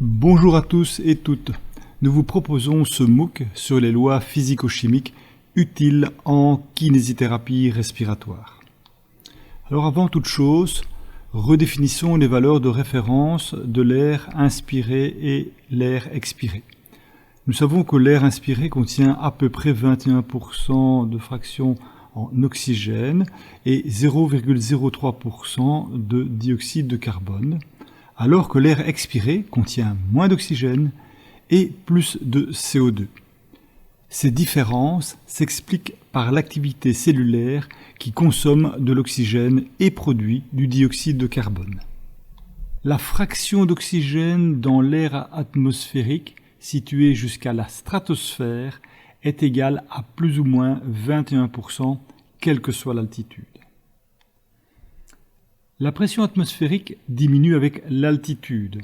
Bonjour à tous et toutes. Nous vous proposons ce MOOC sur les lois physico-chimiques utiles en kinésithérapie respiratoire. Alors avant toute chose, redéfinissons les valeurs de référence de l'air inspiré et l'air expiré. Nous savons que l'air inspiré contient à peu près 21% de fraction en oxygène et 0,03% de dioxyde de carbone, alors que l'air expiré contient moins d'oxygène et plus de CO2. Ces différences s'expliquent par l'activité cellulaire qui consomme de l'oxygène et produit du dioxyde de carbone. La fraction d'oxygène dans l'air atmosphérique, située jusqu'à la stratosphère, est égale à plus ou moins 21%, quelle que soit l'altitude. La pression atmosphérique diminue avec l'altitude.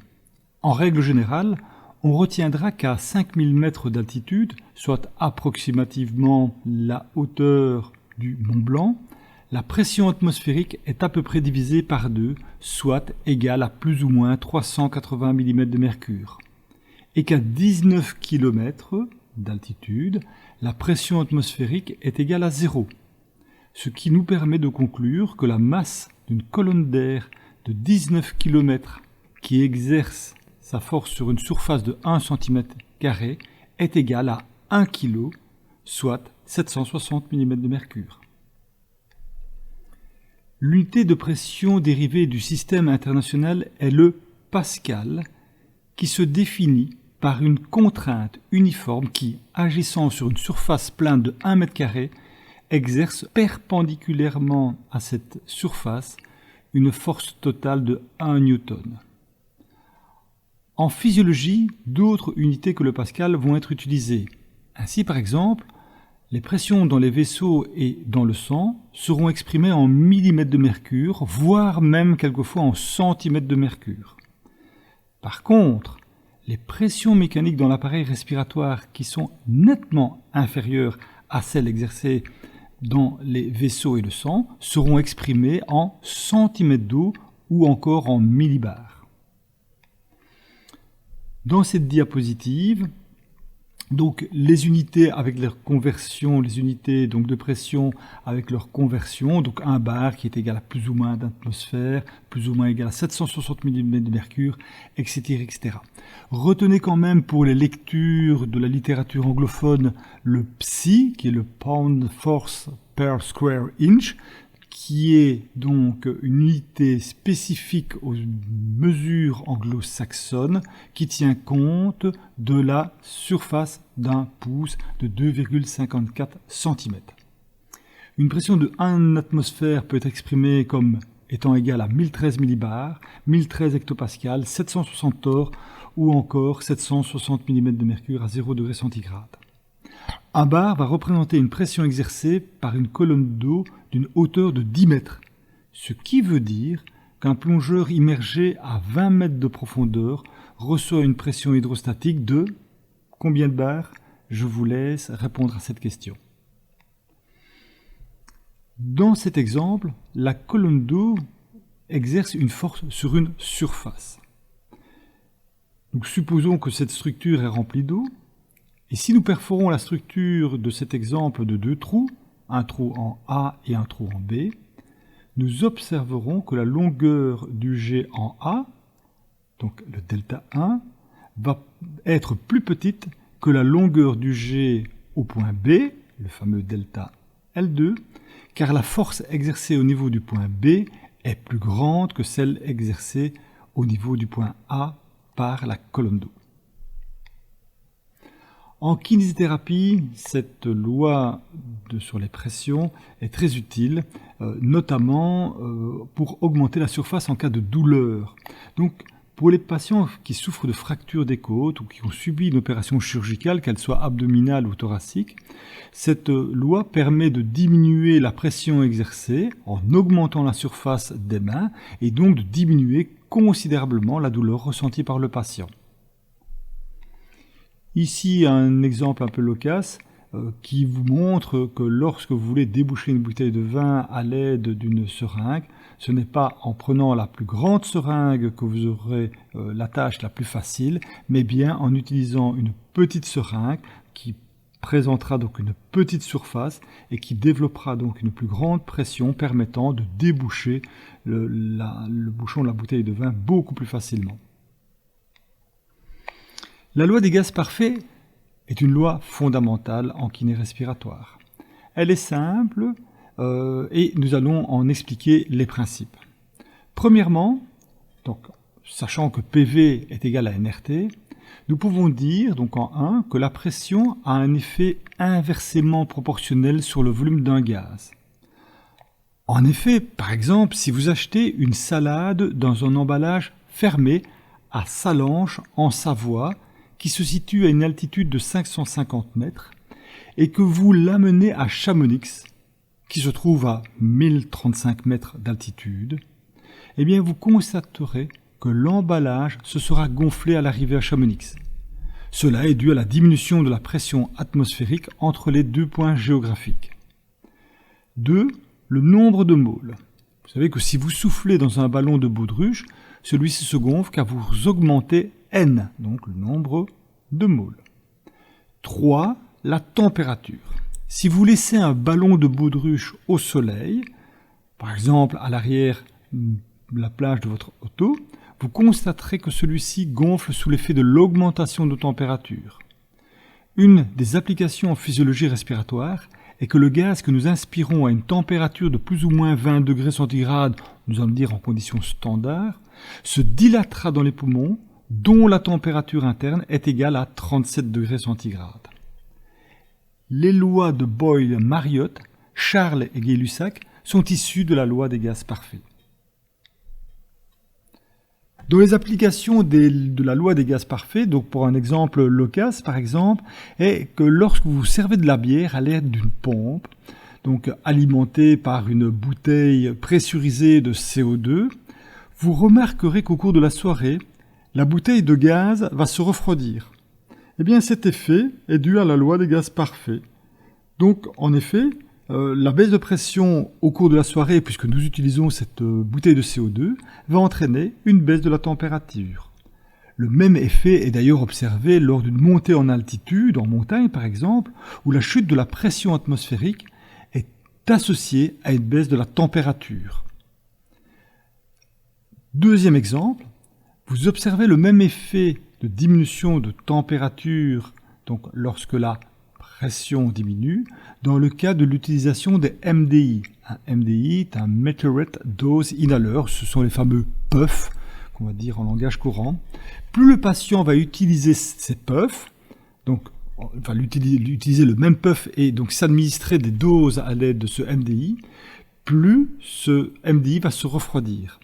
En règle générale, on retiendra qu'à 5000 mètres d'altitude, soit approximativement la hauteur du Mont Blanc, la pression atmosphérique est à peu près divisée par 2, soit égale à plus ou moins 380 mm de mercure. Et qu'à 19 km d'altitude, la pression atmosphérique est égale à 0. Ce qui nous permet de conclure que la masse d'une colonne d'air de 19 km qui exerce sa force sur une surface de 1 cm² est égale à 1 kg, soit 760 mm de mercure. L'unité de pression dérivée du système international est le pascal, qui se définit par une contrainte uniforme qui, agissant sur une surface plane de 1 m², exerce perpendiculairement à cette surface une force totale de 1 newton. En physiologie, d'autres unités que le pascal vont être utilisées. Ainsi, par exemple, les pressions dans les vaisseaux et dans le sang seront exprimées en millimètres de mercure, voire même quelquefois en centimètres de mercure. Par contre, les pressions mécaniques dans l'appareil respiratoire qui sont nettement inférieures à celles exercées dans les vaisseaux et le sang seront exprimées en centimètres d'eau ou encore en millibars. Dans cette diapositive, donc les unités avec leur conversion, les unités donc de pression avec leur conversion, donc 1 bar qui est égal à plus ou moins d'atmosphère, plus ou moins égal à 760 mm de mercure, etc., etc. Retenez quand même pour les lectures de la littérature anglophone le PSI, qui est le Pound Force per Square Inch, qui est donc une unité spécifique aux mesures anglo-saxonnes qui tient compte de la surface d'un pouce de 2,54 cm. Une pression de 1 atmosphère peut être exprimée comme étant égale à 1013 millibars, 1013 hectopascales, 760 torr ou encore 760 mm de mercure à 0 degré centigrade. Un bar va représenter une pression exercée par une colonne d'eau d'une hauteur de 10 mètres, ce qui veut dire qu'un plongeur immergé à 20 mètres de profondeur reçoit une pression hydrostatique de combien de bars? Je vous laisse répondre à cette question. Dans cet exemple, la colonne d'eau exerce une force sur une surface. Donc, supposons que cette structure est remplie d'eau. Et si nous perforons la structure de cet exemple de 2 trous, un trou en A et un trou en B, nous observerons que la longueur du jet en A, donc le delta 1, va être plus petite que la longueur du jet au point B, le fameux delta L2, car la force exercée au niveau du point B est plus grande que celle exercée au niveau du point A par la colonne d'eau. En kinésithérapie, cette loi sur les pressions est très utile, notamment pour augmenter la surface en cas de douleur. Donc, pour les patients qui souffrent de fractures des côtes ou qui ont subi une opération chirurgicale, qu'elle soit abdominale ou thoracique, cette loi permet de diminuer la pression exercée en augmentant la surface des mains et donc de diminuer considérablement la douleur ressentie par le patient. Ici, un exemple un peu loquace. qui vous montre que lorsque vous voulez déboucher une bouteille de vin à l'aide d'une seringue, ce n'est pas en prenant la plus grande seringue que vous aurez la tâche la plus facile, mais bien en utilisant une petite seringue qui présentera donc une petite surface et qui développera donc une plus grande pression permettant de déboucher le bouchon de la bouteille de vin beaucoup plus facilement. La loi des gaz parfaits est une loi fondamentale en kiné respiratoire. Elle est simple et nous allons en expliquer les principes. Premièrement, donc, sachant que PV est égal à nRT, nous pouvons dire donc en 1 que la pression a un effet inversement proportionnel sur le volume d'un gaz. En effet, par exemple, si vous achetez une salade dans un emballage fermé à Salanches en Savoie, qui se situe à une altitude de 550 mètres, et que vous l'amenez à Chamonix, qui se trouve à 1035 mètres d'altitude, eh bien vous constaterez que l'emballage se sera gonflé à l'arrivée à Chamonix. Cela est dû à la diminution de la pression atmosphérique entre les deux points géographiques. 2. Le nombre de moles. Vous savez que si vous soufflez dans un ballon de baudruche, celui-ci se gonfle car vous augmentez N, donc le nombre de moles. 3. La température. Si vous laissez un ballon de baudruche au soleil, par exemple à l'arrière de la plage de votre auto, vous constaterez que celui-ci gonfle sous l'effet de l'augmentation de température. Une des applications en physiologie respiratoire est que le gaz que nous inspirons à une température de plus ou moins 20 degrés centigrades, nous allons dire en conditions standards, se dilatera dans les poumons, dont la température interne est égale à 37 degrés centigrades. Les lois de Boyle-Mariotte, Charles et Gay-Lussac sont issues de la loi des gaz parfaits. Dans les applications de la loi des gaz parfaits, donc pour un exemple loquace par exemple, est que lorsque vous servez de la bière à l'aide d'une pompe, donc alimentée par une bouteille pressurisée de CO2, vous remarquerez qu'au cours de la soirée, la bouteille de gaz va se refroidir. Eh bien cet effet est dû à la loi des gaz parfaits. Donc en effet, la baisse de pression au cours de la soirée, puisque nous utilisons cette bouteille de CO2, va entraîner une baisse de la température. Le même effet est d'ailleurs observé lors d'une montée en altitude, en montagne par exemple, où la chute de la pression atmosphérique est associée à une baisse de la température. Deuxième exemple, vous observez le même effet de diminution de température, donc lorsque la pression diminue, dans le cas de l'utilisation des MDI. Un MDI est un Moderate Dose Inhaler, ce sont les fameux puffs, qu'on va dire en langage courant. Plus le patient va utiliser ces puffs, donc va utiliser le même puff et donc s'administrer des doses à l'aide de ce MDI, plus ce MDI va se refroidir.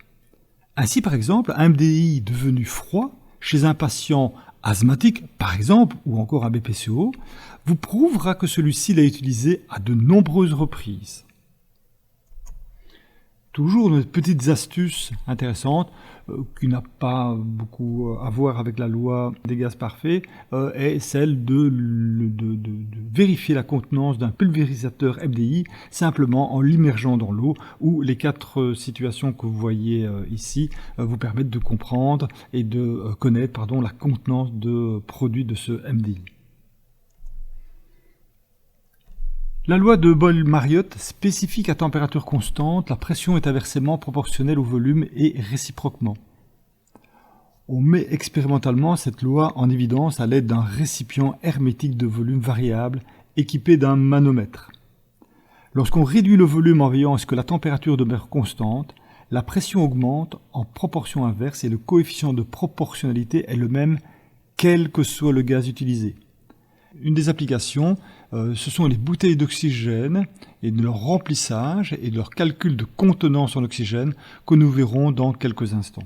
Ainsi, par exemple, un MDI devenu froid chez un patient asthmatique, par exemple, ou encore un BPCO, vous prouvera que celui-ci l'a utilisé à de nombreuses reprises. Toujours une petites astuces intéressantes qui n'a pas beaucoup à voir avec la loi des gaz parfaits est celle de vérifier la contenance d'un pulvérisateur MDI simplement en l'immergeant dans l'eau, où les 4 situations que vous voyez ici vous permettent de comprendre et de connaître la contenance de produit de ce MDI. La loi de Boyle-Mariotte spécifie qu'à température constante, la pression est inversement proportionnelle au volume et réciproquement. On met expérimentalement cette loi en évidence à l'aide d'un récipient hermétique de volume variable équipé d'un manomètre. Lorsqu'on réduit le volume en veillant à ce que la température demeure constante, la pression augmente en proportion inverse et le coefficient de proportionnalité est le même quel que soit le gaz utilisé. Une des applications, ce sont les bouteilles d'oxygène et de leur remplissage et de leur calcul de contenance en oxygène que nous verrons dans quelques instants.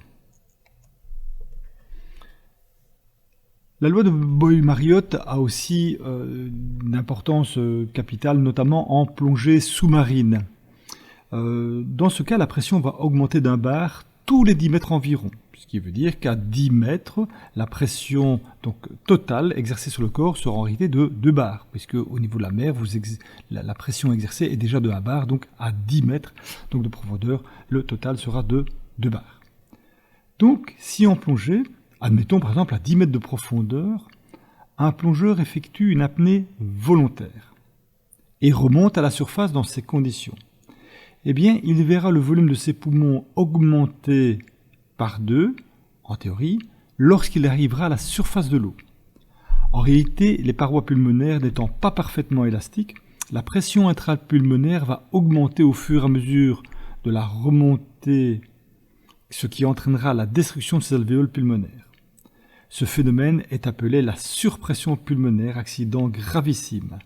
La loi de Boyle-Mariotte a aussi une importance capitale, notamment en plongée sous-marine. Dans ce cas, la pression va augmenter d'1 bar tous les 10 mètres environ. Ce qui veut dire qu'à 10 mètres, la pression donc, totale exercée sur le corps sera en réalité de 2 bars, puisque au niveau de la mer, la pression exercée est déjà de 1 bar, donc à 10 mètres donc de profondeur, le total sera de 2 bars. Donc, si en plongée, admettons par exemple à 10 mètres de profondeur, un plongeur effectue une apnée volontaire et remonte à la surface dans ces conditions, eh bien, il verra le volume de ses poumons augmenter par 2, en théorie, lorsqu'il arrivera à la surface de l'eau. En réalité, les parois pulmonaires n'étant pas parfaitement élastiques, la pression intrapulmonaire va augmenter au fur et à mesure de la remontée, ce qui entraînera la destruction de ces alvéoles pulmonaires. Ce phénomène est appelé la surpression pulmonaire, accident gravissime.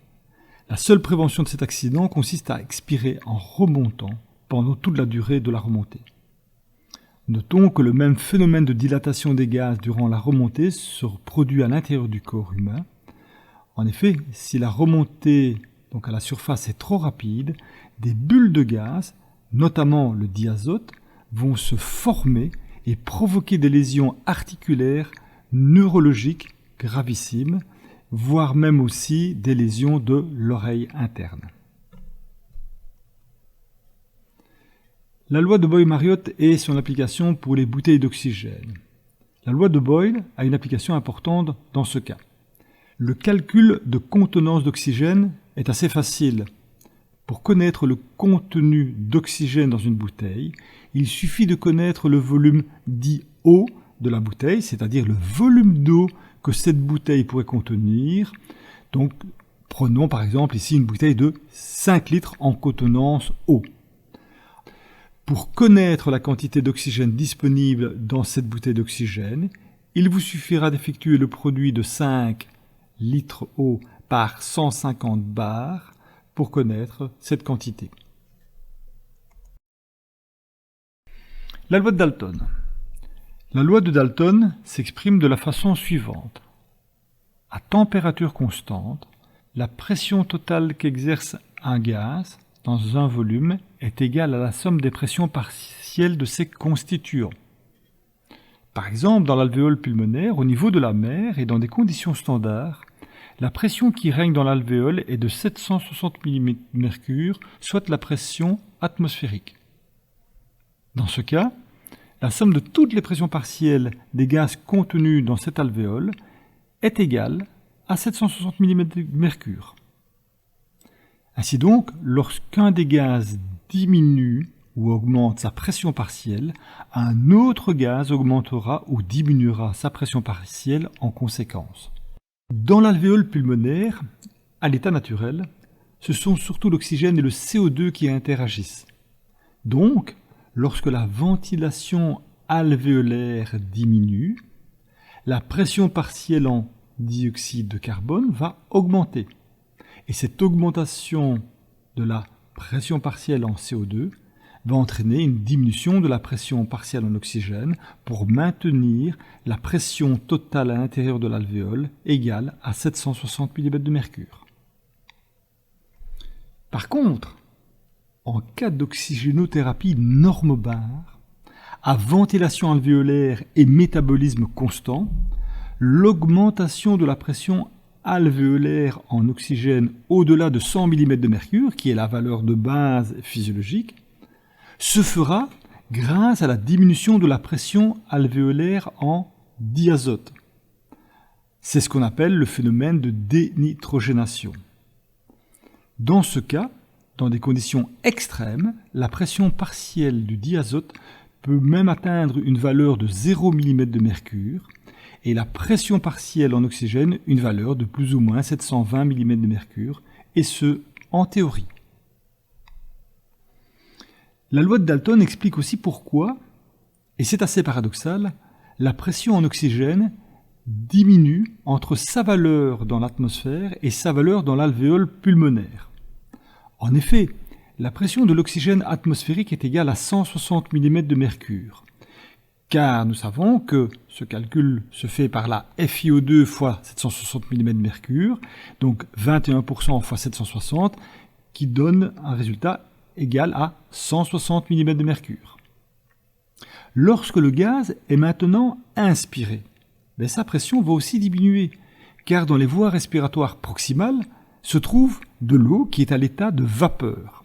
La seule prévention de cet accident consiste à expirer en remontant pendant toute la durée de la remontée. Notons que le même phénomène de dilatation des gaz durant la remontée se produit à l'intérieur du corps humain. En effet, si la remontée donc à la surface est trop rapide, des bulles de gaz, notamment le diazote, vont se former et provoquer des lésions articulaires, neurologiques gravissimes, voire même aussi des lésions de l'oreille interne. La loi de Boyle-Mariotte et son application pour les bouteilles d'oxygène. La loi de Boyle a une application importante dans ce cas. Le calcul de contenance d'oxygène est assez facile. Pour connaître le contenu d'oxygène dans une bouteille, il suffit de connaître le volume dit eau de la bouteille, c'est-à-dire le volume d'eau que cette bouteille pourrait contenir. Donc, prenons par exemple ici une bouteille de 5 litres en contenance eau. Pour connaître la quantité d'oxygène disponible dans cette bouteille d'oxygène, il vous suffira d'effectuer le produit de 5 litres eau par 150 bars pour connaître cette quantité. La loi de Dalton. La loi de Dalton s'exprime de la façon suivante. À température constante, la pression totale qu'exerce un gaz dans un volume est égale à la somme des pressions partielles de ses constituants. Par exemple, dans l'alvéole pulmonaire, au niveau de la mer et dans des conditions standards, la pression qui règne dans l'alvéole est de 760 mmHg, soit la pression atmosphérique. Dans ce cas, la somme de toutes les pressions partielles des gaz contenus dans cet alvéole est égale à 760 mmHg. Ainsi donc, lorsqu'un des gaz diminue ou augmente sa pression partielle, un autre gaz augmentera ou diminuera sa pression partielle en conséquence. Dans l'alvéole pulmonaire, à l'état naturel, ce sont surtout l'oxygène et le CO2 qui interagissent. Donc, lorsque la ventilation alvéolaire diminue, la pression partielle en dioxyde de carbone va augmenter. Et cette augmentation de la pression partielle en CO2 va entraîner une diminution de la pression partielle en oxygène pour maintenir la pression totale à l'intérieur de l'alvéole égale à 760 mmHg. Par contre, en cas d'oxygénothérapie normobare, à ventilation alvéolaire et métabolisme constant, l'augmentation de la pression alvéolaire en oxygène au-delà de 100 mm de mercure, qui est la valeur de base physiologique, se fera grâce à la diminution de la pression alvéolaire en diazote. C'est ce qu'on appelle le phénomène de dénitrogénation. Dans ce cas, dans des conditions extrêmes, la pression partielle du diazote peut même atteindre une valeur de 0 mm de mercure et la pression partielle en oxygène une valeur de plus ou moins 720 mm de mercure, et ce, en théorie. La loi de Dalton explique aussi pourquoi, et c'est assez paradoxal, la pression en oxygène diminue entre sa valeur dans l'atmosphère et sa valeur dans l'alvéole pulmonaire. En effet, la pression de l'oxygène atmosphérique est égale à 160 mm de mercure, car nous savons que ce calcul se fait par la FiO2 fois 760 mm de mercure, donc 21% fois 760, qui donne un résultat égal à 160 mm de mercure. Lorsque le gaz est maintenant inspiré, sa pression va aussi diminuer, car dans les voies respiratoires proximales se trouve de l'eau qui est à l'état de vapeur.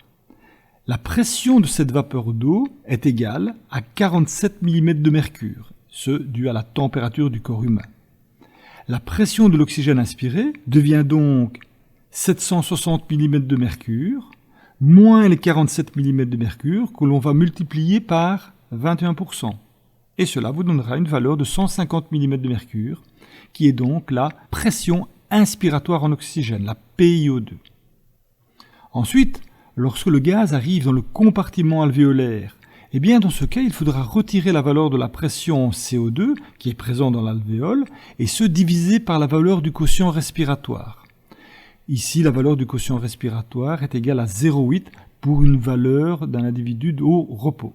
La pression de cette vapeur d'eau est égale à 47 mm de mercure, ce dû à la température du corps humain. La pression de l'oxygène inspiré devient donc 760 mm de mercure, moins les 47 mm de mercure que l'on va multiplier par 21%. Et cela vous donnera une valeur de 150 mm de mercure, qui est donc la pression inspiratoire en oxygène, la PiO2. Ensuite, lorsque le gaz arrive dans le compartiment alvéolaire, dans ce cas, il faudra retirer la valeur de la pression CO2 qui est présente dans l'alvéole et se diviser par la valeur du quotient respiratoire. Ici, la valeur du quotient respiratoire est égale à 0,8 pour une valeur d'un individu au repos,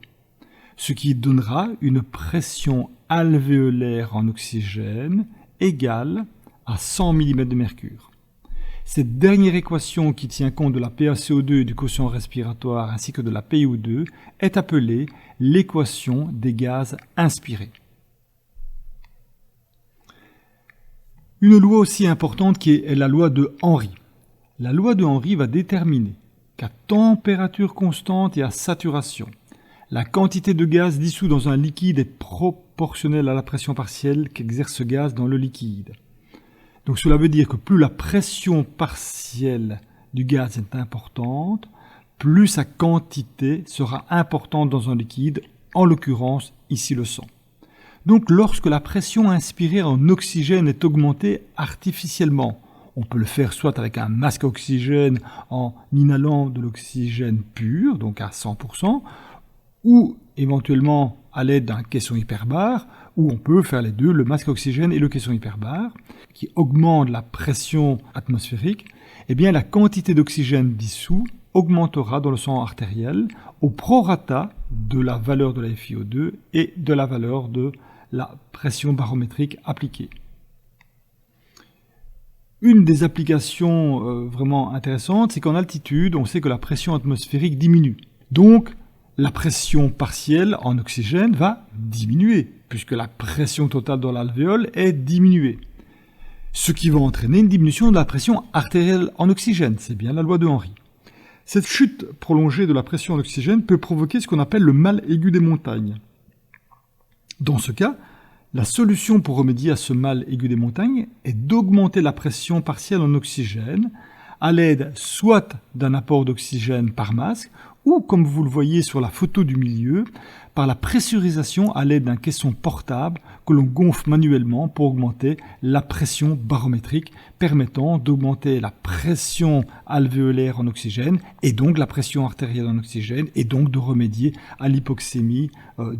ce qui donnera une pression alvéolaire en oxygène égale à 100 mm de mercure. Cette dernière équation qui tient compte de la PaCO2 et du quotient respiratoire ainsi que de la PiO2 est appelée l'équation des gaz inspirés. Une loi aussi importante qui est la loi de Henry. La loi de Henry va déterminer qu'à température constante et à saturation, la quantité de gaz dissous dans un liquide est proportionnelle à la pression partielle qu'exerce ce gaz dans le liquide. Donc cela veut dire que plus la pression partielle du gaz est importante, plus sa quantité sera importante dans un liquide, en l'occurrence ici le sang. Donc lorsque la pression inspirée en oxygène est augmentée artificiellement, on peut le faire soit avec un masque à oxygène en inhalant de l'oxygène pur, donc à 100%, ou éventuellement à l'aide d'un caisson hyperbare, où on peut faire les deux, le masque à oxygène et le caisson hyperbare, qui augmente la pression atmosphérique, la quantité d'oxygène dissous augmentera dans le sang artériel au prorata de la valeur de la FiO2 et de la valeur de la pression barométrique appliquée. Une des applications vraiment intéressantes, c'est qu'en altitude, on sait que la pression atmosphérique diminue. Donc, la pression partielle en oxygène va diminuer, puisque la pression totale dans l'alvéole est diminuée. Ce qui va entraîner une diminution de la pression artérielle en oxygène, c'est bien la loi de Henry. Cette chute prolongée de la pression en oxygène peut provoquer ce qu'on appelle le mal aigu des montagnes. Dans ce cas, la solution pour remédier à ce mal aigu des montagnes est d'augmenter la pression partielle en oxygène à l'aide soit d'un apport d'oxygène par masque, ou, comme vous le voyez sur la photo du milieu, par la pressurisation à l'aide d'un caisson portable que l'on gonfle manuellement pour augmenter la pression barométrique, permettant d'augmenter la pression alvéolaire en oxygène et donc la pression artérielle en oxygène et donc de remédier à l'hypoxémie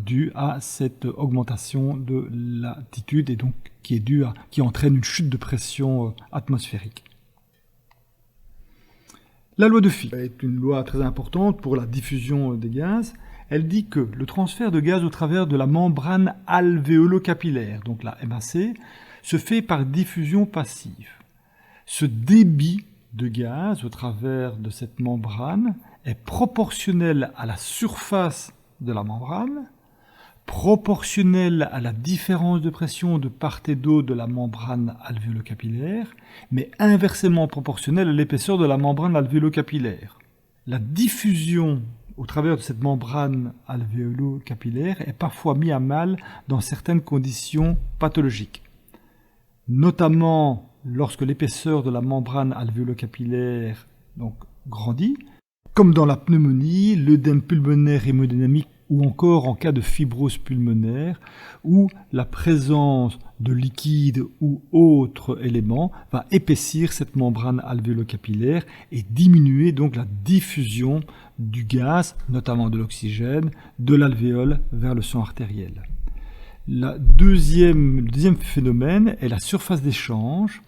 due à cette augmentation de l'altitude et donc qui entraîne une chute de pression atmosphérique. La loi de Fick est une loi très importante pour la diffusion des gaz. Elle dit que le transfert de gaz au travers de la membrane alvéolo-capillaire, donc la MAC, se fait par diffusion passive. Ce débit de gaz au travers de cette membrane est proportionnel à la surface de la membrane, proportionnel à la différence de pression de part et d'autre de la membrane alvéolo-capillaire, mais inversement proportionnel à l'épaisseur de la membrane alvéolo-capillaire. La diffusion au travers de cette membrane alvéolo-capillaire est parfois mise à mal dans certaines conditions pathologiques, notamment lorsque l'épaisseur de la membrane alvéolo-capillaire grandit, comme dans la pneumonie, l'œdème pulmonaire hémodynamique ou encore en cas de fibrose pulmonaire, où la présence de liquide ou autres éléments va épaissir cette membrane alvéolo-capillaire et diminuer donc la diffusion du gaz, notamment de l'oxygène, de l'alvéole vers le sang artériel. Le deuxième phénomène est la surface d'échange,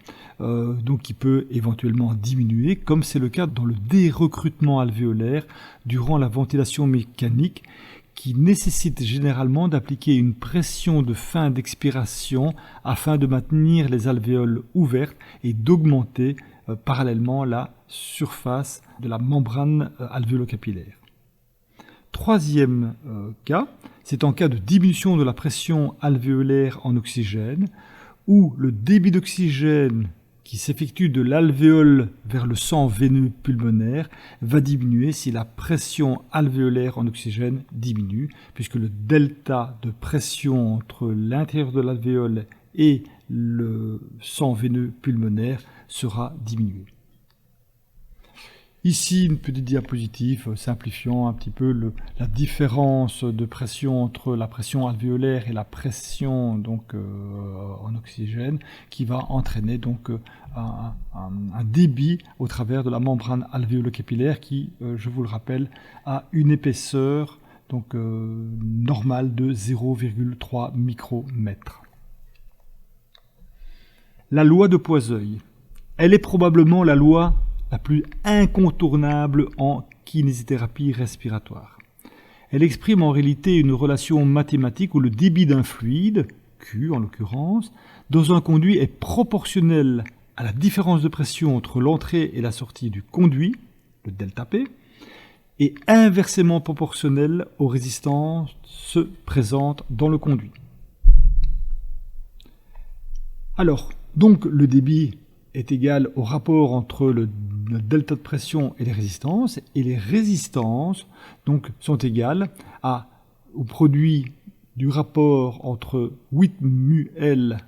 qui peut éventuellement diminuer, comme c'est le cas dans le dérecrutement alvéolaire durant la ventilation mécanique, qui nécessite généralement d'appliquer une pression de fin d'expiration afin de maintenir les alvéoles ouvertes et d'augmenter parallèlement la surface de la membrane alvéolo-capillaire. Troisième cas, c'est en cas de diminution de la pression alvéolaire en oxygène, où le débit d'oxygène qui s'effectue de l'alvéole vers le sang veineux pulmonaire va diminuer si la pression alvéolaire en oxygène diminue, puisque le delta de pression entre l'intérieur de l'alvéole et le sang veineux pulmonaire sera diminué. Ici, une petite diapositive simplifiant un petit peu la différence de pression entre la pression alvéolaire et la pression en oxygène, qui va entraîner donc un débit au travers de la membrane alvéolo-capillaire qui, je vous le rappelle, a une épaisseur normale de 0,3 micromètres. La loi de Poiseuille, elle est probablement la loi la plus incontournable en kinésithérapie respiratoire. Elle exprime en réalité une relation mathématique où le débit d'un fluide, Q en l'occurrence, dans un conduit est proportionnel à la différence de pression entre l'entrée et la sortie du conduit, le delta P, et inversement proportionnel aux résistances présentes dans le conduit. Alors, donc le débit est égal au rapport entre le delta de pression et les résistances sont égales au produit du rapport entre 8 mu L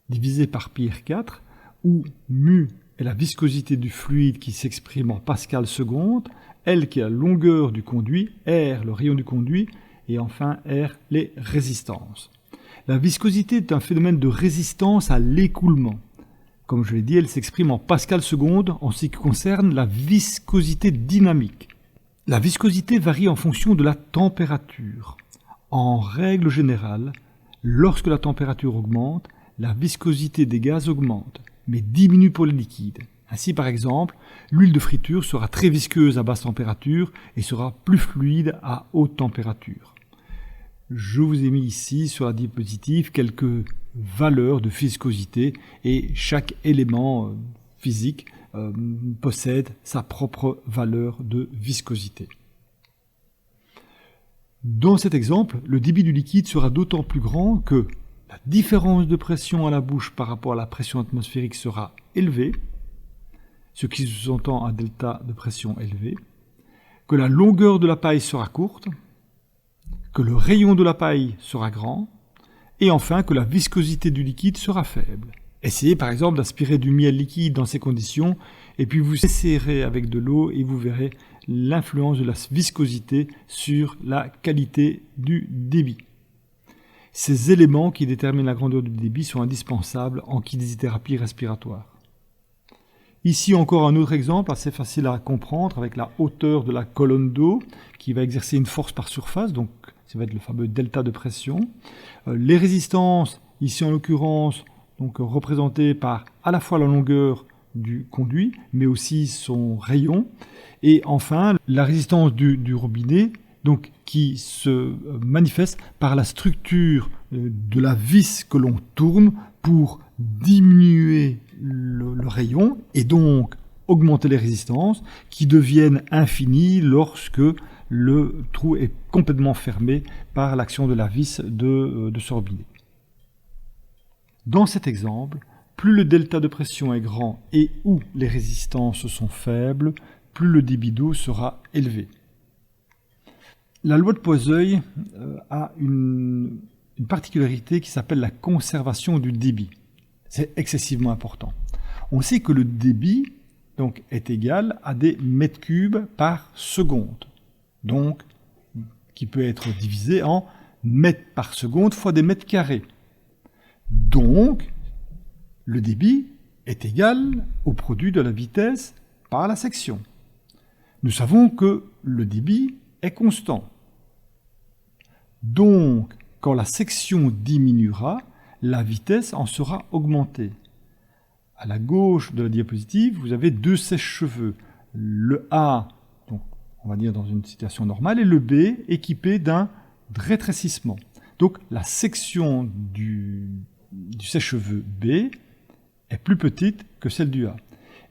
divisé par pi R4, où mu est la viscosité du fluide qui s'exprime en pascal seconde, L qui est la longueur du conduit, R le rayon du conduit, et enfin R les résistances. La viscosité est un phénomène de résistance à l'écoulement. Comme je l'ai dit, elle s'exprime en pascal seconde en ce qui concerne la viscosité dynamique. La viscosité varie en fonction de la température. En règle générale, lorsque la température augmente, la viscosité des gaz augmente, mais diminue pour les liquides. Ainsi, par exemple, l'huile de friture sera très visqueuse à basse température et sera plus fluide à haute température. Je vous ai mis ici sur la diapositive quelques valeurs de viscosité et chaque élément physique possède sa propre valeur de viscosité. Dans cet exemple, le débit du liquide sera d'autant plus grand que la différence de pression à la bouche par rapport à la pression atmosphérique sera élevée, ce qui sous-entend un delta de pression élevé, que la longueur de la paille sera courte, que le rayon de la paille sera grand, et enfin que la viscosité du liquide sera faible. Essayez par exemple d'aspirer du miel liquide dans ces conditions, et puis vous essayerez avec de l'eau et vous verrez l'influence de la viscosité sur la qualité du débit. Ces éléments qui déterminent la grandeur du débit sont indispensables en kinésithérapie respiratoire. Ici encore un autre exemple assez facile à comprendre avec la hauteur de la colonne d'eau qui va exercer une force par surface, donc ça va être le fameux delta de pression. Les résistances, ici en l'occurrence, donc représentées par à la fois la longueur du conduit, mais aussi son rayon. Et enfin, la résistance du robinet, donc qui se manifeste par la structure de la vis que l'on tourne pour diminuer le rayon et donc augmenter les résistances qui deviennent infinies lorsque le trou est complètement fermé par l'action de la vis de ce robinet. Dans cet exemple, plus le delta de pression est grand et où les résistances sont faibles, plus le débit d'eau sera élevé. La loi de Poiseuille a une particularité qui s'appelle la conservation du débit. C'est excessivement important. On sait que le débit donc, est égal à des mètres cubes par seconde, donc qui peut être divisé en mètres par seconde fois des mètres carrés. Donc, le débit est égal au produit de la vitesse par la section. Nous savons que le débit est constant. Donc, quand la section diminuera, la vitesse en sera augmentée. À la gauche de la diapositive, vous avez deux sèche-cheveux. Le A, donc, on va dire dans une situation normale, et le B équipé d'un rétrécissement. Donc, la section du sèche-cheveux B est plus petite que celle du A.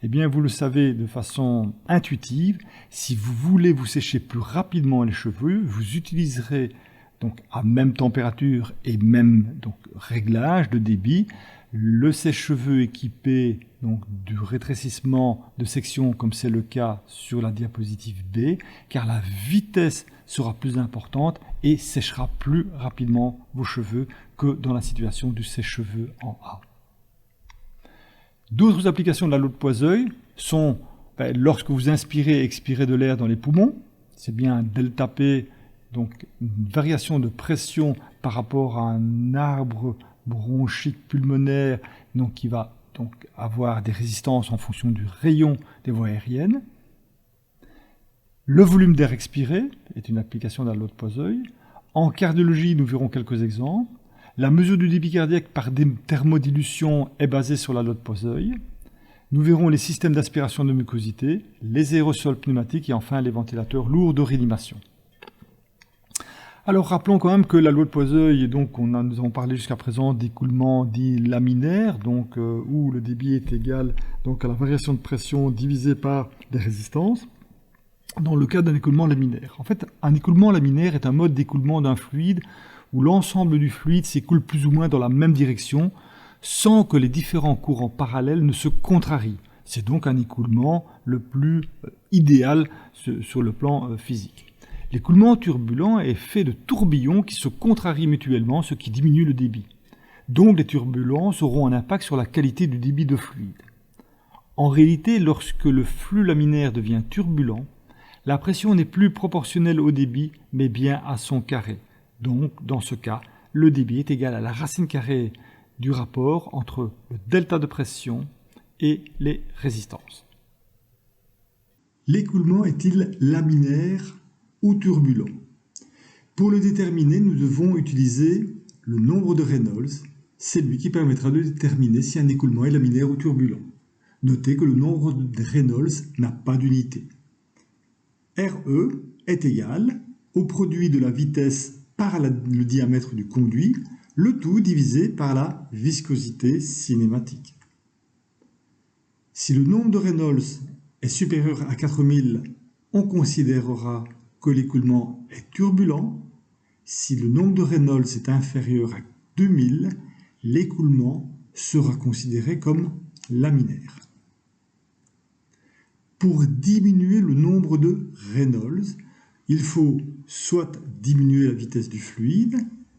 Eh bien, vous le savez de façon intuitive, si vous voulez vous sécher plus rapidement les cheveux, vous utiliserez donc à même température et même donc réglage de débit, le sèche-cheveux équipé donc du rétrécissement de section comme c'est le cas sur la diapositive B, car la vitesse sera plus importante et séchera plus rapidement vos cheveux que dans la situation du sèche-cheveux en A. D'autres applications de la lotte Poiseuille sont lorsque vous inspirez et expirez de l'air dans les poumons, c'est bien un delta P, donc une variation de pression par rapport à un arbre bronchique pulmonaire donc qui va donc avoir des résistances en fonction du rayon des voies aériennes. Le volume d'air expiré est une application de la lotte Poiseuille. En cardiologie, nous verrons quelques exemples. La mesure du débit cardiaque par thermodilution est basée sur la lotte Poiseuille. Nous verrons les systèmes d'aspiration de mucosité, les aérosols pneumatiques et enfin les ventilateurs lourds de réanimation. Alors rappelons quand même que la loi de Poiseuille, donc nous avons parlé jusqu'à présent d'écoulement dit laminaire, donc où le débit est égal donc à la variation de pression divisée par les résistances, dans le cas d'un écoulement laminaire. En fait, un écoulement laminaire est un mode d'écoulement d'un fluide où l'ensemble du fluide s'écoule plus ou moins dans la même direction, sans que les différents courants parallèles ne se contrarient. C'est donc un écoulement le plus idéal sur le plan physique. L'écoulement turbulent est fait de tourbillons qui se contrarient mutuellement, ce qui diminue le débit. Donc les turbulences auront un impact sur la qualité du débit de fluide. En réalité, lorsque le flux laminaire devient turbulent, la pression n'est plus proportionnelle au débit, mais bien à son carré. Donc, dans ce cas, le débit est égal à la racine carrée du rapport entre le delta de pression et les résistances. L'écoulement est-il laminaire ou turbulent? Pour le déterminer, nous devons utiliser le nombre de Reynolds. C'est lui qui permettra de déterminer si un écoulement est laminaire ou turbulent. Notez que le nombre de Reynolds n'a pas d'unité. RE est égal au produit de la vitesse par le diamètre du conduit, le tout divisé par la viscosité cinématique. Si le nombre de Reynolds est supérieur à 4000, on considérera que l'écoulement est turbulent. Si le nombre de Reynolds est inférieur à 2000, l'écoulement sera considéré comme laminaire. Pour diminuer le nombre de Reynolds, il faut soit diminuer la vitesse du fluide,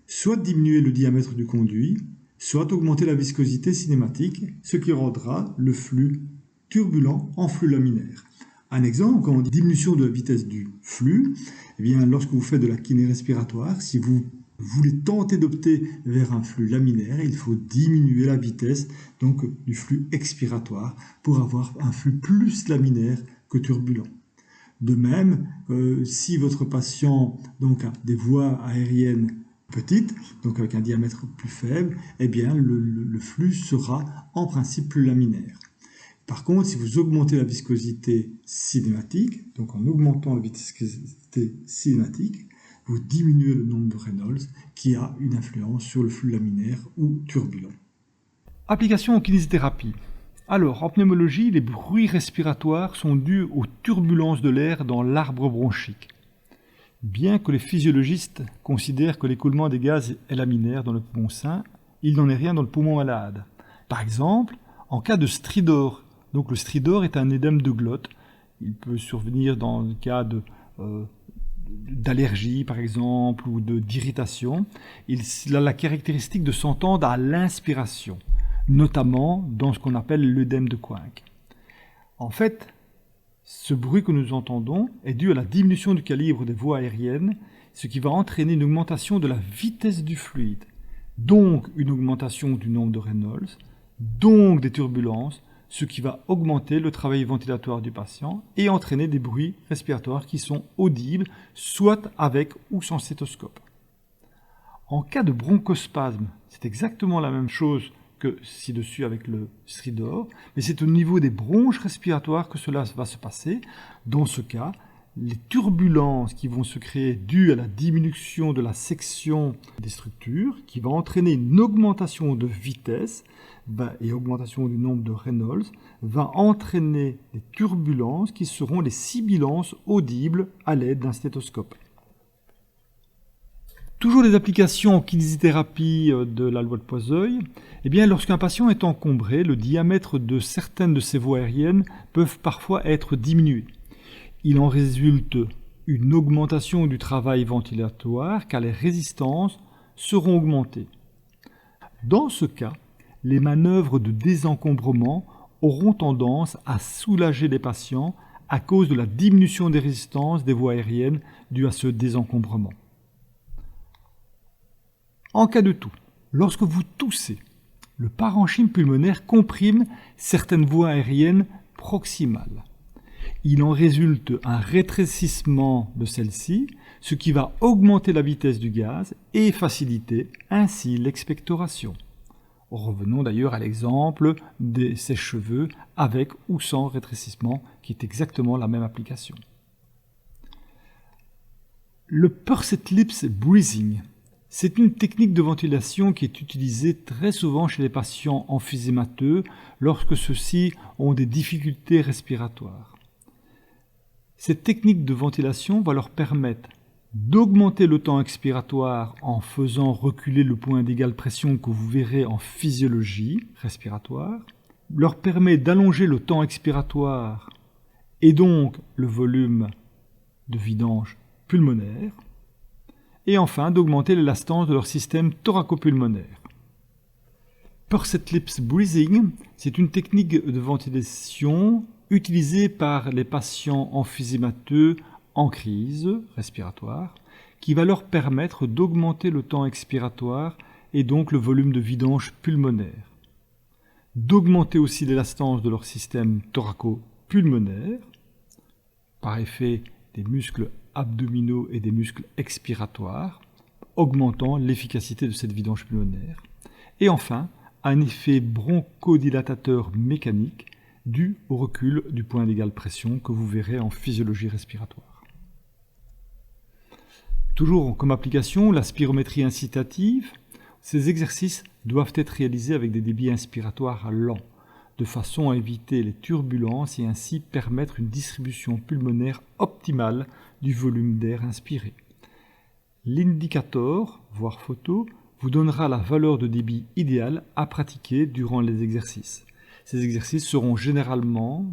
soit diminuer le diamètre du conduit, soit augmenter la viscosité cinématique, ce qui rendra le flux turbulent en flux laminaire. Un exemple, quand on dit diminution de la vitesse du flux, eh bien, lorsque vous faites de la kiné respiratoire, si vous voulez tenter d'opter vers un flux laminaire, il faut diminuer la vitesse donc, du flux expiratoire pour avoir un flux plus laminaire que turbulent. De même, si votre patient donc, a des voies aériennes petites, donc avec un diamètre plus faible, eh bien, le flux sera en principe plus laminaire. Par contre, si vous augmentez la viscosité cinématique, donc en augmentant la viscosité cinématique, vous diminuez le nombre de Reynolds qui a une influence sur le flux laminaire ou turbulent. Application en kinésithérapie. Alors, en pneumologie, les bruits respiratoires sont dus aux turbulences de l'air dans l'arbre bronchique. Bien que les physiologistes considèrent que l'écoulement des gaz est laminaire dans le poumon sain, il n'en est rien dans le poumon malade. Par exemple, en cas de stridor, donc le stridor est un édème de glotte, il peut survenir dans le cas d'allergie par exemple ou d'irritation, il a la caractéristique de s'entendre à l'inspiration, notamment dans ce qu'on appelle l'œdème de Quincke. En fait, ce bruit que nous entendons est dû à la diminution du calibre des voies aériennes, ce qui va entraîner une augmentation de la vitesse du fluide, donc une augmentation du nombre de Reynolds, donc des turbulences, ce qui va augmenter le travail ventilatoire du patient et entraîner des bruits respiratoires qui sont audibles, soit avec ou sans stéthoscope. En cas de bronchospasme, c'est exactement la même chose que ci-dessus avec le stridor, mais c'est au niveau des bronches respiratoires que cela va se passer. Dans ce cas, les turbulences qui vont se créer dues à la diminution de la section des structures, qui va entraîner une augmentation de vitesse et augmentation du nombre de Reynolds, va entraîner des turbulences qui seront les sibilances audibles à l'aide d'un stéthoscope. Toujours les applications en kinésithérapie de la loi de Poiseuille, lorsqu'un patient est encombré, le diamètre de certaines de ses voies aériennes peuvent parfois être diminués. Il en résulte une augmentation du travail ventilatoire car les résistances seront augmentées. Dans ce cas, les manœuvres de désencombrement auront tendance à soulager les patients à cause de la diminution des résistances des voies aériennes dues à ce désencombrement. En cas de toux, lorsque vous toussez, le parenchyme pulmonaire comprime certaines voies aériennes proximales. Il en résulte un rétrécissement de celle-ci, ce qui va augmenter la vitesse du gaz et faciliter ainsi l'expectoration. Revenons d'ailleurs à l'exemple des sèche-cheveux avec ou sans rétrécissement, qui est exactement la même application. Le pursed lips breathing, c'est une technique de ventilation qui est utilisée très souvent chez les patients emphysémateux lorsque ceux-ci ont des difficultés respiratoires. Cette technique de ventilation va leur permettre d'augmenter le temps expiratoire en faisant reculer le point d'égale pression que vous verrez en physiologie respiratoire, leur permet d'allonger le temps expiratoire et donc le volume de vidange pulmonaire, et enfin d'augmenter l'élastance de leur système thoracopulmonaire. Pursed lips breathing, c'est une technique de ventilation utilisée par les patients emphysémateux en crise respiratoire, qui va leur permettre d'augmenter le temps expiratoire et donc le volume de vidange pulmonaire, d'augmenter aussi l'élastance de leur système thoracopulmonaire, par effet des muscles abdominaux et des muscles expiratoires, augmentant l'efficacité de cette vidange pulmonaire, et enfin un effet bronchodilatateur mécanique dû au recul du point d'égale pression que vous verrez en physiologie respiratoire. Toujours comme application, la spirométrie incitative. Ces exercices doivent être réalisés avec des débits inspiratoires lents, de façon à éviter les turbulences et ainsi permettre une distribution pulmonaire optimale du volume d'air inspiré. L'indicator, voire photo, vous donnera la valeur de débit idéale à pratiquer durant les exercices. Ces exercices seront généralement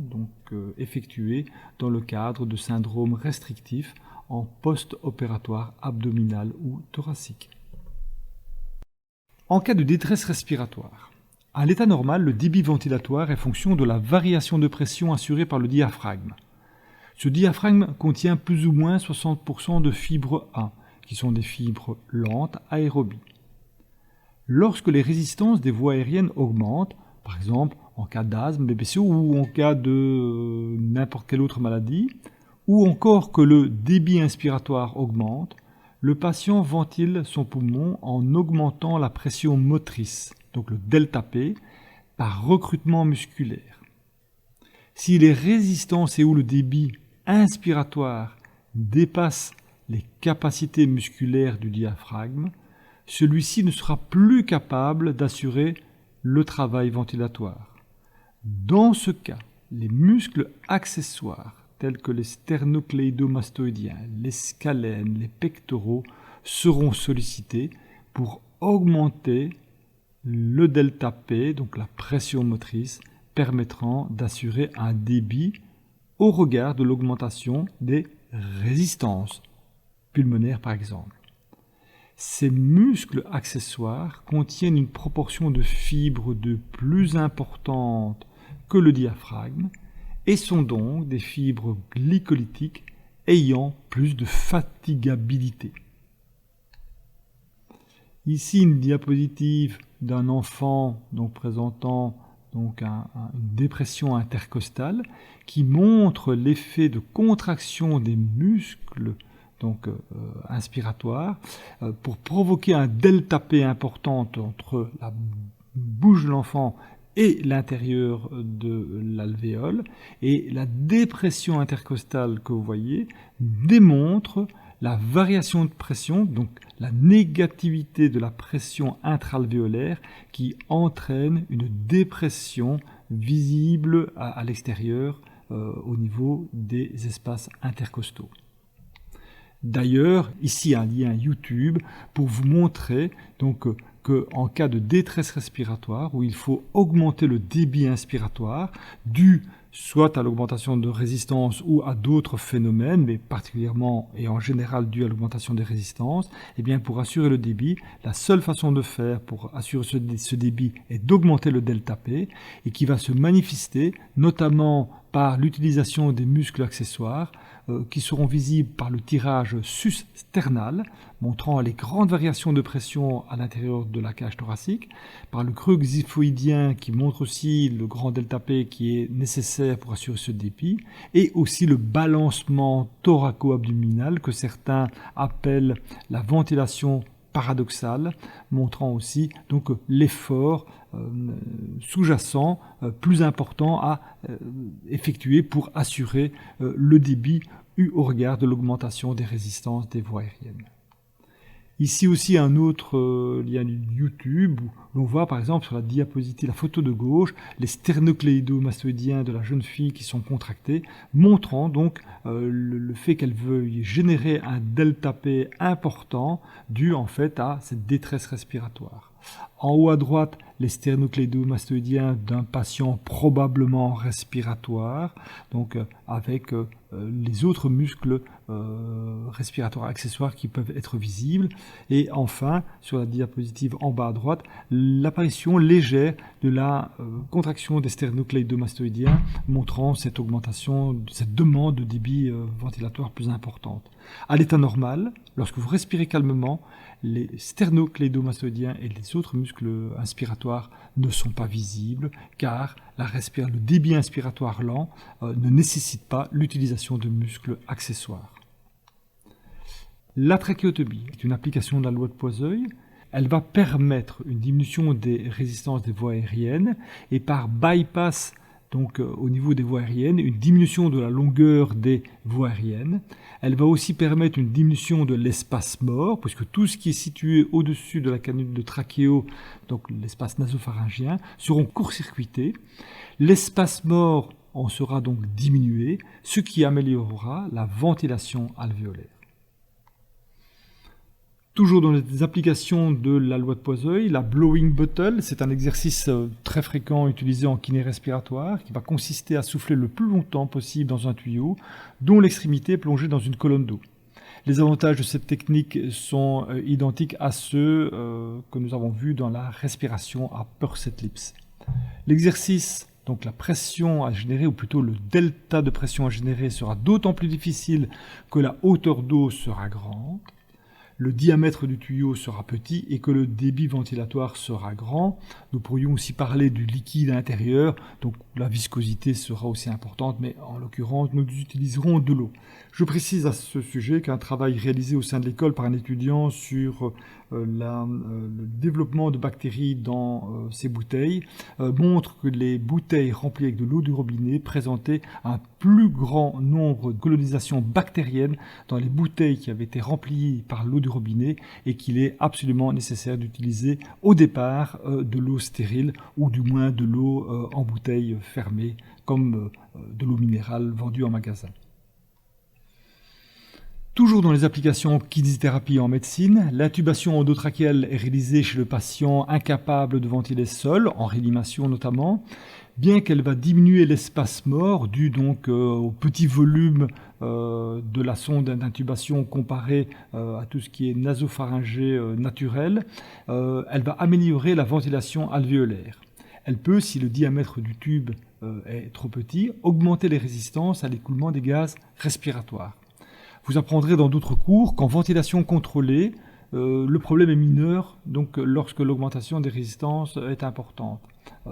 effectués dans le cadre de syndromes restrictifs en post-opératoire abdominal ou thoracique. En cas de détresse respiratoire, à l'état normal, le débit ventilatoire est fonction de la variation de pression assurée par le diaphragme. Ce diaphragme contient plus ou moins 60% de fibres A, qui sont des fibres lentes aérobies. Lorsque les résistances des voies aériennes augmentent, par exemple en cas d'asthme, BPCO ou en cas de n'importe quelle autre maladie, ou encore que le débit inspiratoire augmente, le patient ventile son poumon en augmentant la pression motrice, donc le delta P, par recrutement musculaire. Si les résistances et ou le débit inspiratoire dépassent les capacités musculaires du diaphragme, celui-ci ne sera plus capable d'assurer le travail ventilatoire. Dans ce cas, les muscles accessoires tels que les sternocléidomastoïdiens, les scalènes, les pectoraux seront sollicités pour augmenter le delta P, donc la pression motrice, permettant d'assurer un débit au regard de l'augmentation des résistances pulmonaires par exemple. Ces muscles accessoires contiennent une proportion de fibres de plus importante que le diaphragme et sont donc des fibres glycolytiques ayant plus de fatigabilité. Ici une diapositive d'un enfant présentant une dépression intercostale qui montre l'effet de contraction des muscles inspiratoires pour provoquer un delta P important entre la bouche de l'enfant et l'intérieur de l'alvéole. Et la dépression intercostale que vous voyez démontre la variation de pression, donc la négativité de la pression intraalvéolaire qui entraîne une dépression visible à l'extérieur au niveau des espaces intercostaux. D'ailleurs, ici un lien YouTube pour vous montrer donc qu'en cas de détresse respiratoire, où il faut augmenter le débit inspiratoire, dû soit à l'augmentation de résistance ou à d'autres phénomènes, mais particulièrement et en général dû à l'augmentation des résistances, eh bien pour assurer le débit, la seule façon de faire pour assurer ce débit est d'augmenter le delta P, et qui va se manifester notamment par l'utilisation des muscles accessoires qui seront visibles par le tirage sus-sternal, montrant les grandes variations de pression à l'intérieur de la cage thoracique, par le creux xiphoïdien qui montre aussi le grand delta P qui est nécessaire pour assurer ce débit, et aussi le balancement thoraco-abdominal que certains appellent la ventilation paradoxale, montrant aussi donc l'effort sous-jacent plus important à effectuer pour assurer le débit eu au regard de l'augmentation des résistances des voies aériennes. Ici aussi un autre lien YouTube où l'on voit par exemple sur la diapositive, la photo de gauche, les sternocléidomastoïdiens de la jeune fille qui sont contractés, montrant donc le fait qu'elle veuille générer un delta P important dû en fait à cette détresse respiratoire. En haut à droite, les sternocléidomastoïdiens d'un patient probablement respiratoire, donc avec les autres muscles respiratoires accessoires qui peuvent être visibles. Et enfin, sur la diapositive en bas à droite, l'apparition légère de la contraction des sternocléidomastoïdiens, montrant cette augmentation, cette demande de débit ventilatoire plus importante. À l'état normal, lorsque vous respirez calmement, les sternocléidomastoïdiens et les autres muscles inspiratoires ne sont pas visibles car le débit inspiratoire lent ne nécessite pas l'utilisation de muscles accessoires. La trachéotomie est une application de la loi de Poiseuille. Elle va permettre une diminution des résistances des voies aériennes et par bypass, donc au niveau des voies aériennes, une diminution de la longueur des voies aériennes. Elle va aussi permettre une diminution de l'espace mort, puisque tout ce qui est situé au-dessus de la canule de trachéo, donc l'espace nasopharyngien, seront court-circuités. L'espace mort en sera donc diminué, ce qui améliorera la ventilation alvéolaire. Toujours dans les applications de la loi de Poiseuille, la blowing bottle, c'est un exercice très fréquent utilisé en kiné respiratoire qui va consister à souffler le plus longtemps possible dans un tuyau dont l'extrémité est plongée dans une colonne d'eau. Les avantages de cette technique sont identiques à ceux que nous avons vus dans la respiration à pursed lips. L'exercice, donc la pression à générer, ou plutôt le delta de pression à générer, sera d'autant plus difficile que la hauteur d'eau sera grande, le diamètre du tuyau sera petit et que le débit ventilatoire sera grand. Nous pourrions aussi parler du liquide intérieur, donc la viscosité sera aussi importante, mais en l'occurrence, nous utiliserons de l'eau. Je précise à ce sujet qu'un travail réalisé au sein de l'école par un étudiant sur le développement de bactéries dans ces bouteilles montre que les bouteilles remplies avec de l'eau du robinet présentaient un plus grand nombre de colonisations bactériennes dans les bouteilles qui avaient été remplies par l'eau du robinet et qu'il est absolument nécessaire d'utiliser au départ de l'eau stérile ou du moins de l'eau en bouteille fermée comme de l'eau minérale vendue en magasin. Toujours dans les applications en kinésithérapie en médecine, l'intubation endotrachéale est réalisée chez le patient incapable de ventiler seul, en réanimation notamment, bien qu'elle va diminuer l'espace mort dû donc au petit volume de la sonde d'intubation comparé à tout ce qui est nasopharyngé naturel, elle va améliorer la ventilation alvéolaire. Elle peut, si le diamètre du tube est trop petit, augmenter les résistances à l'écoulement des gaz respiratoires. Vous apprendrez dans d'autres cours qu'en ventilation contrôlée, le problème est mineur donc lorsque l'augmentation des résistances est importante.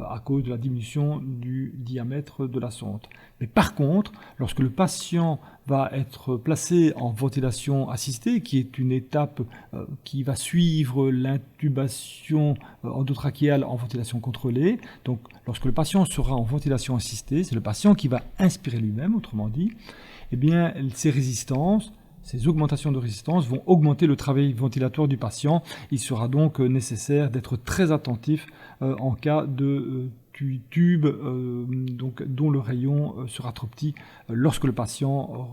à cause de la diminution du diamètre de la sonde. Mais par contre, lorsque le patient va être placé en ventilation assistée, qui est une étape qui va suivre l'intubation endotrachéale en ventilation contrôlée, donc lorsque le patient sera en ventilation assistée, c'est le patient qui va inspirer lui-même, autrement dit, eh bien ces résistances, ces augmentations de résistance vont augmenter le travail ventilatoire du patient. Il sera donc nécessaire d'être très attentif en cas de tube dont le rayon sera trop petit lorsque le patient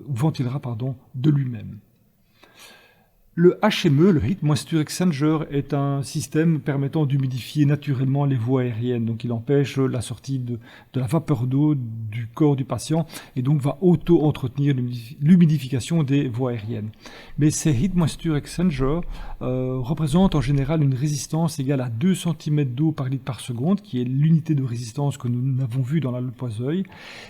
ventilera de lui-même. Le HME, le Heat Moisture Exchanger, est un système permettant d'humidifier naturellement les voies aériennes. Donc il empêche la sortie de la vapeur d'eau du corps du patient et donc va auto-entretenir l'humidification des voies aériennes. Mais ces Heat Moisture Exchanger représentent en général une résistance égale à 2 cm d'eau par litre par seconde, qui est l'unité de résistance que nous avons vue dans la Lepoisoeil,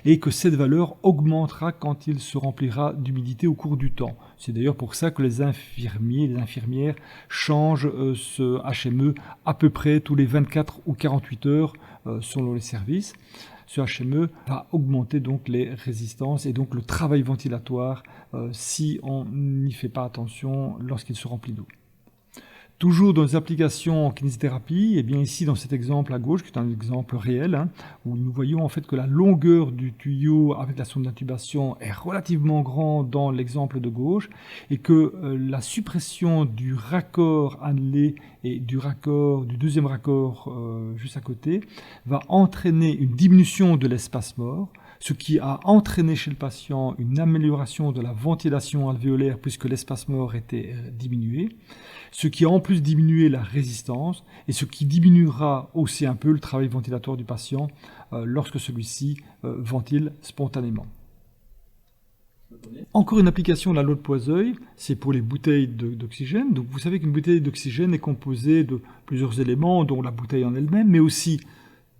et que cette valeur augmentera quand il se remplira d'humidité au cours du temps. C'est d'ailleurs pour ça que les infirmières changent ce HME à peu près tous les 24 ou 48 heures selon les services. Ce HME va augmenter donc les résistances et donc le travail ventilatoire si on n'y fait pas attention lorsqu'il se remplit d'eau. Toujours dans les applications en kinésithérapie, et bien ici dans cet exemple à gauche, qui est un exemple réel, où nous voyons en fait que la longueur du tuyau avec la sonde d'intubation est relativement grande dans l'exemple de gauche, et que la suppression du raccord annelé et du deuxième raccord juste à côté va entraîner une diminution de l'espace mort, ce qui a entraîné chez le patient une amélioration de la ventilation alvéolaire puisque l'espace mort était diminué, ce qui a en plus diminué la résistance et ce qui diminuera aussi un peu le travail ventilatoire du patient lorsque celui-ci ventile spontanément. Encore une application de la Lepoisoeil, c'est pour les bouteilles d'oxygène. Donc vous savez qu'une bouteille d'oxygène est composée de plusieurs éléments, dont la bouteille en elle-même, mais aussi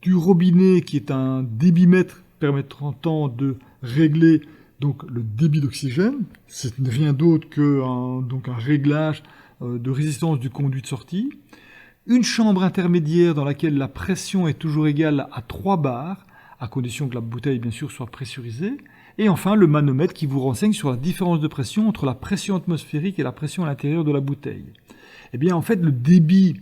du robinet qui est un débitmètre permettant de régler donc le débit d'oxygène. C'est rien d'autre qu'un réglage de résistance du conduit de sortie. Une chambre intermédiaire dans laquelle la pression est toujours égale à 3 bars, à condition que la bouteille bien sûr soit pressurisée. Et enfin le manomètre qui vous renseigne sur la différence de pression entre la pression atmosphérique et la pression à l'intérieur de la bouteille. Eh bien en fait le débit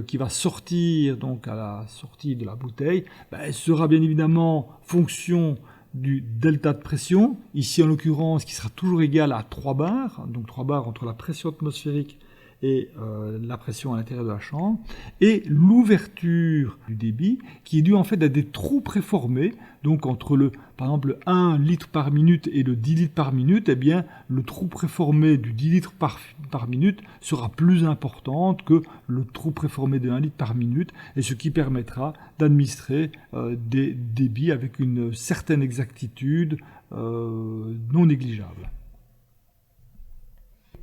qui va sortir à la sortie de la bouteille sera bien évidemment fonction du delta de pression, ici en l'occurrence qui sera toujours égal à 3 bars, donc 3 bars entre la pression atmosphérique et la pression à l'intérieur de la chambre, et l'ouverture du débit qui est due en fait à des trous préformés, donc entre par exemple le 1 litre par minute et le 10 litres par minute, eh bien le trou préformé du 10 litres par minute sera plus important que le trou préformé de 1 litre par minute, et ce qui permettra d'administrer des débits avec une certaine exactitude non négligeable.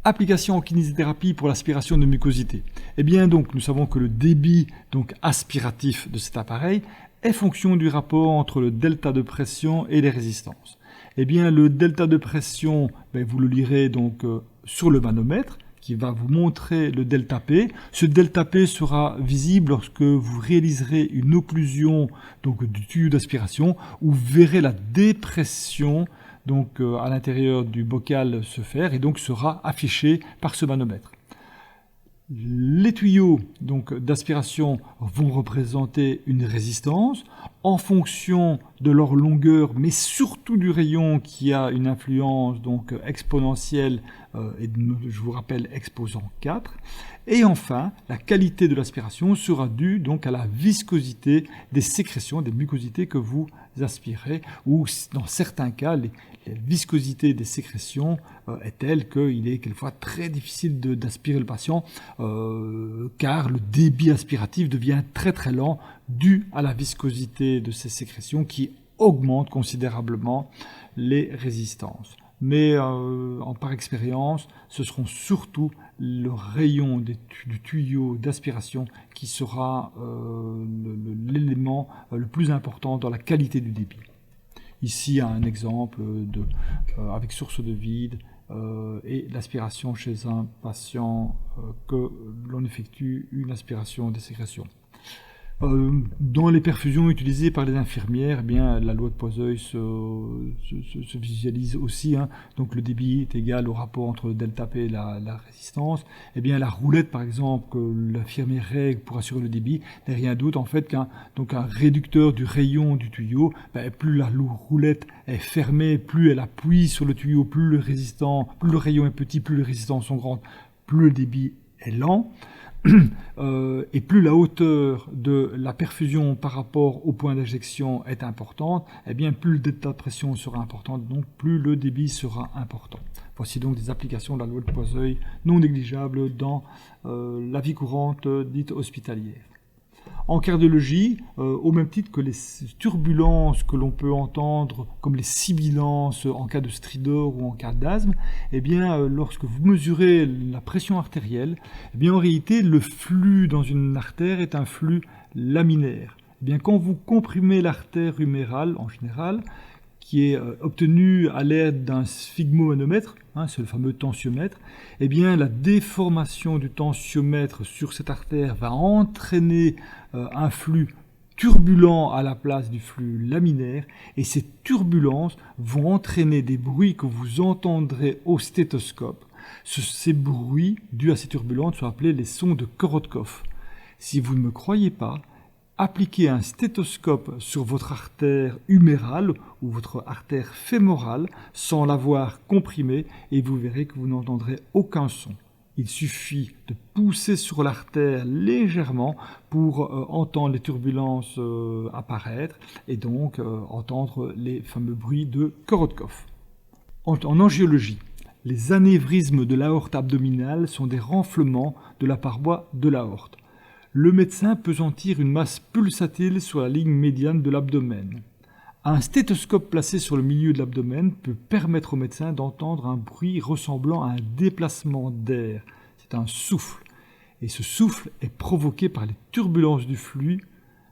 Application en kinésithérapie pour l'aspiration de mucosité. Eh bien donc, nous savons que le débit aspiratif de cet appareil est fonction du rapport entre le delta de pression et les résistances. Eh bien, le delta de pression, vous le lirez sur le manomètre, qui va vous montrer le delta P. Ce delta P sera visible lorsque vous réaliserez une occlusion du tuyau d'aspiration, où vous verrez la dépression à l'intérieur du bocal se faire et donc sera affiché par ce manomètre. Les tuyaux d'aspiration vont représenter une résistance en fonction de leur longueur, mais surtout du rayon qui a une influence exponentielle et je vous rappelle exposant 4. Et enfin, la qualité de l'aspiration sera due à la viscosité des sécrétions, des mucosités que vous aspirez, ou dans certains cas, la viscosité des sécrétions est telle qu'il est quelquefois très difficile d'aspirer le patient car le débit aspiratif devient très très lent dû à la viscosité de ces sécrétions qui augmente considérablement les résistances. Mais par expérience, ce seront surtout le rayon du tuyau d'aspiration qui sera l'élément le plus important dans la qualité du débit. Ici, un exemple avec source de vide et l'aspiration chez un patient que l'on effectue une aspiration des sécrétions. Dans les perfusions utilisées par les infirmières, eh bien, la loi de Poiseuil se visualise aussi. Hein. Donc le débit est égal au rapport entre le delta P et la résistance. Eh bien, la roulette, par exemple, que l'infirmière règle pour assurer le débit, n'est rien d'autre en fait qu'un réducteur du rayon du tuyau. Plus la roulette est fermée, plus elle appuie sur le tuyau, plus le rayon est petit, plus les résistances sont grandes, plus le débit est lent. Et plus la hauteur de la perfusion par rapport au point d'injection est importante, eh bien plus le delta de pression sera important, donc plus le débit sera important. Voici donc des applications de la loi de Poiseuil non négligeables dans la vie courante dite hospitalière. En cardiologie, au même titre que les turbulences que l'on peut entendre, comme les sibilances en cas de stridor ou en cas d'asthme, eh bien, lorsque vous mesurez la pression artérielle, eh bien, en réalité, le flux dans une artère est un flux laminaire. Eh bien, quand vous comprimez l'artère humérale, en général, qui est obtenu à l'aide d'un sphygmomanomètre, hein, c'est le fameux tensiomètre, eh bien la déformation du tensiomètre sur cette artère va entraîner un flux turbulent à la place du flux laminaire, et ces turbulences vont entraîner des bruits que vous entendrez au stéthoscope. Ces bruits dus à ces turbulences sont appelés les sons de Korotkov. Si vous ne me croyez pas, appliquez un stéthoscope sur votre artère humérale ou votre artère fémorale sans l'avoir comprimée et vous verrez que vous n'entendrez aucun son. Il suffit de pousser sur l'artère légèrement pour entendre les turbulences apparaître et donc entendre les fameux bruits de Korotkov. En angiologie, les anévrismes de l'aorte abdominale sont des renflements de la paroi de l'aorte. Le médecin peut sentir une masse pulsatile sur la ligne médiane de l'abdomen. Un stéthoscope placé sur le milieu de l'abdomen peut permettre au médecin d'entendre un bruit ressemblant à un déplacement d'air. C'est un souffle. Et ce souffle est provoqué par les turbulences du flux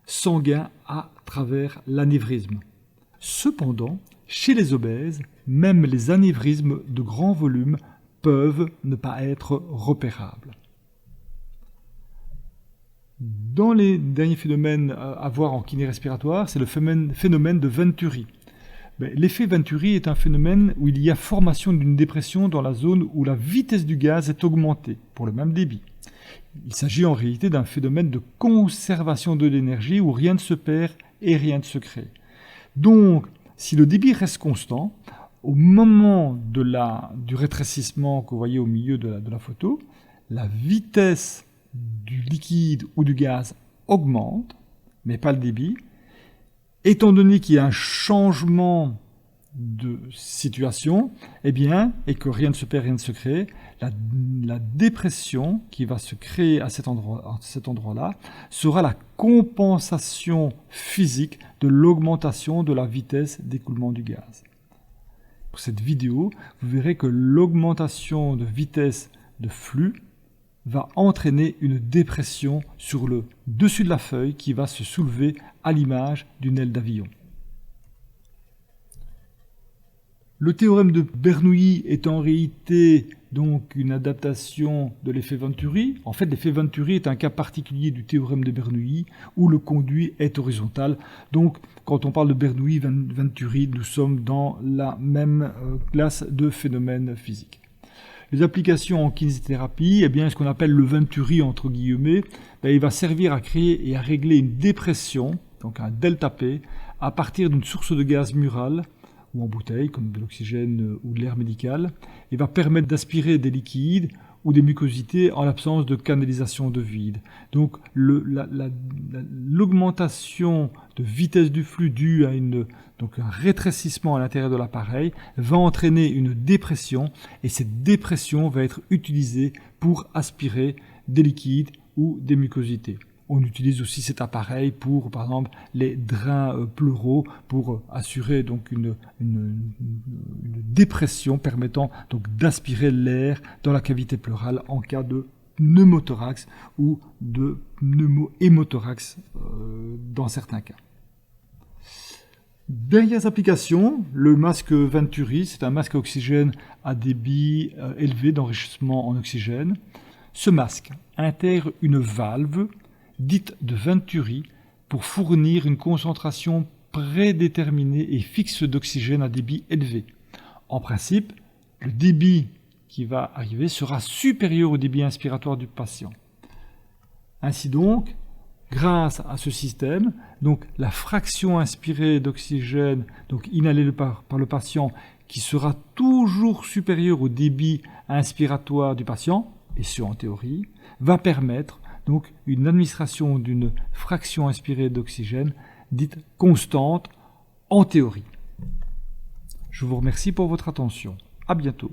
sanguin à travers l'anévrisme. Cependant, chez les obèses, même les anévrismes de grand volume peuvent ne pas être repérables. Dans les derniers phénomènes à voir en kiné respiratoire, c'est le phénomène de Venturi. L'effet Venturi est un phénomène où il y a formation d'une dépression dans la zone où la vitesse du gaz est augmentée pour le même débit. Il s'agit en réalité d'un phénomène de conservation de l'énergie où rien ne se perd et rien ne se crée. Donc, si le débit reste constant, au moment du rétrécissement que vous voyez au milieu de la photo, la vitesse du liquide ou du gaz augmente, mais pas le débit. Étant donné qu'il y a un changement de situation, eh bien, et que rien ne se perd, rien ne se crée, la dépression qui va se créer à cet endroit-là sera la compensation physique de l'augmentation de la vitesse d'écoulement du gaz. Pour cette vidéo, vous verrez que l'augmentation de vitesse de flux va entraîner une dépression sur le dessus de la feuille qui va se soulever à l'image d'une aile d'avion. Le théorème de Bernoulli est en réalité donc une adaptation de l'effet Venturi. En fait, l'effet Venturi est un cas particulier du théorème de Bernoulli où le conduit est horizontal. Donc, quand on parle de Bernoulli-Venturi, nous sommes dans la même classe de phénomènes physiques. Les applications en kinésithérapie, eh bien, ce qu'on appelle le Venturi entre guillemets, il va servir à créer et à régler une dépression, donc un delta P, à partir d'une source de gaz mural ou en bouteille, comme de l'oxygène ou de l'air médical, et va permettre d'aspirer des liquides ou des mucosités en l'absence de canalisation de vide. Donc l'augmentation de vitesse du flux due à un rétrécissement à l'intérieur de l'appareil va entraîner une dépression et cette dépression va être utilisée pour aspirer des liquides ou des mucosités. On utilise aussi cet appareil pour, par exemple, les drains pleuraux pour assurer donc une dépression permettant donc d'aspirer l'air dans la cavité pleurale en cas de pneumothorax ou de pneumohémothorax dans certains cas. Dernières applications, le masque Venturi, c'est un masque à oxygène à débit élevé d'enrichissement en oxygène. Ce masque intègre une valve dite de Venturi pour fournir une concentration prédéterminée et fixe d'oxygène à débit élevé. En principe, le débit qui va arriver sera supérieur au débit inspiratoire du patient. Ainsi donc, grâce à ce système, donc la fraction inspirée d'oxygène, donc inhalée par le patient, qui sera toujours supérieure au débit inspiratoire du patient, et ce en théorie, va permettre donc une administration d'une fraction inspirée d'oxygène dite constante en théorie. Je vous remercie pour votre attention. À bientôt.